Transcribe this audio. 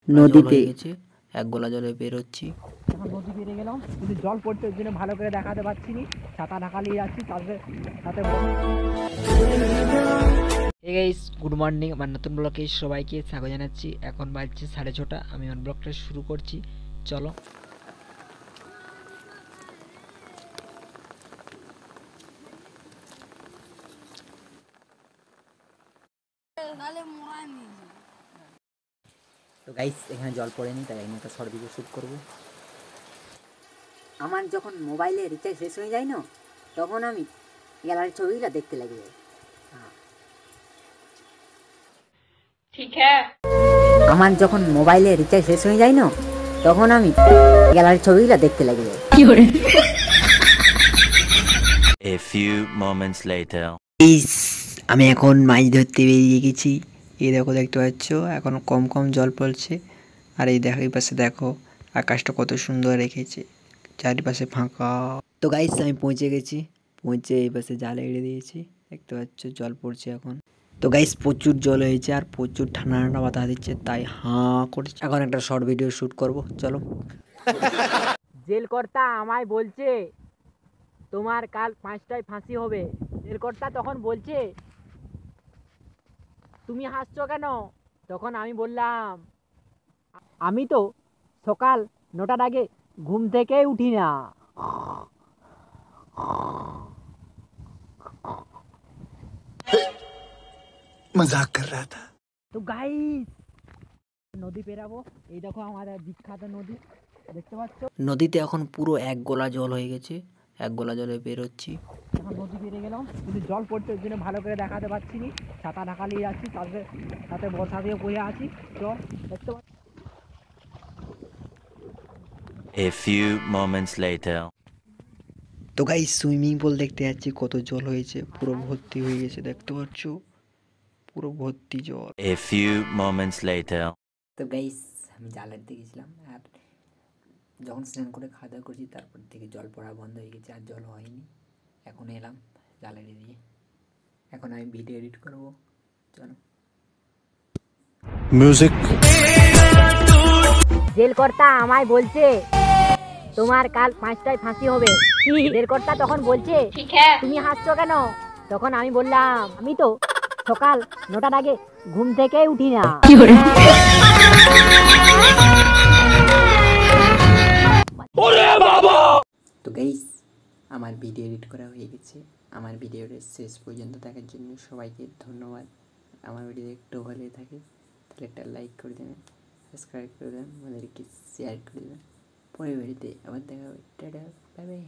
নদীতে গেছে, এক গোলা জলে বেরোচ্ছি। এখন নদী পেরিয়ে গেলাম, কিন্তু জল পড়ছে ওই জন্য ভালো করে দেখাতে পারছি নি। ছাতা ঢাকা নিয়ে যাচ্ছি, তারপরে সাথে গাইস গুড মর্নিং। আমার নতুন ব্লগে সবাইকে স্বাগত জানাচ্ছি। এখন বাজছে 6:30। আমি আমার ব্লগটা শুরু করছি, চলো। তো গাইস এখানে জল পড়েনি, তাই আমি একটা শর্ট ভিডিও শ্যুট করবো। আমার যখন মোবাইলে রিচার্জ শেষ হয়ে যায় না, তখন আমি গ্যালারির ছবিটা দেখতে লাগি যাই। ঠিক হ্যাঁ, আমার যখন মোবাইলে রিচার্জ শেষ হয়ে যায় না, তখন আমি গ্যালারির ছবিটা দেখতে লাগি যাই। A few moments later. আমি এখন মাছ ধরতে বেরিয়ে গেছি। এই দেখো, দেখতে পাচ্ছ এখন কম কম জল পড়ছে। আর এই দেখো, এই পাশে দেখো আকাশটা কত সুন্দর রেখেছে, চারিপাশে ফাঁকা। তো গাইস আমি পৌঁছে গেছি, পৌঁছে এই পাশে জাল এড়ে দিয়েছি, দেখতে পাচ্ছ জল পড়ছে এখন। তো গাইস প্রচুর জল হয়েছে আর প্রচুর ঠান্ডা ঠান্ডা বাতাস দিচ্ছে, তাই হাঁ করছে। এখন একটা শর্ট ভিডিও শ্যুট করব, চলো। জেলকর্তা আমায় বলছে তোমার কাল 5টায় ফাঁসি হবে। জেলকর্তা তখন বলছে তুমি হাসছো কেন? তখন আমি বললাম আমি তো সকাল 9টার আগে ঘুম থেকে উঠি না। मजाक कर रहा था। তো গাইস নদী পেরাবো, এই দেখো আমাদের বিখ্যাত নদী, দেখতে পাচ্ছ। নদীতে এখন পুরো এক গোলা জল হয়ে গেছে, এক গোলা জলে বেরোচ্ছি। এখন নদী পেরিয়ে গেলাম, কিন্তু জল পড়ছে ওই জন্য ভালো করে দেখাতে পারছি নি। ছাতা ঢাকা নিয়ে যাচ্ছি, তারপরে সাথে বর্ষা দিয়ে বয়ে আছি। চল, দেখতে পাচ্ছ। A few moments later. তো গাইস সুইমিং পুল দেখতে যাচ্ছি, কত জল হয়েছে, পুরো ভর্তি হয়ে গেছে, দেখতে পাচ্ছ পুরো ভর্তি জল। A few moments later. তো গাইস আমি জালাতে গেছিলাম, আর যখন স্নান করে খাওয়া দাওয়া করছি তারপর থেকে জল পড়া বন্ধ হয়ে গেছে, আর জল হয়নি। এখন এলাম জালারি দিয়ে, এখন আমি ভিডিও এডিট করবো, চলো। म्यूजिक। জেলকর্তা আমায় বলছে তোমার কাল 5টায় ফাঁসি হবে। জেলকর্তা তখন বলছে ঠিক হ্যাঁ, তুমি হাসছো কেন? তখন আমি বললাম আমি তো সকাল 9টার আগে ঘুম থেকে উঠি না। তো গাইস আমার ভিডিও এডিট করা হয়ে গেছে। আমার ভিডিওটা শেষ পর্যন্ত দেখার জন্য সবাইকে ধন্যবাদ। আমার ভিডিও একটু ভালো থাকে তাহলে একটা লাইক করে দেবেন, সাবস্ক্রাইব করে দেবেন, আমাদেরকে শেয়ার করে দেবেন। পরের ভিডিওতে আবার দেখা হবে। Tata, bye bye.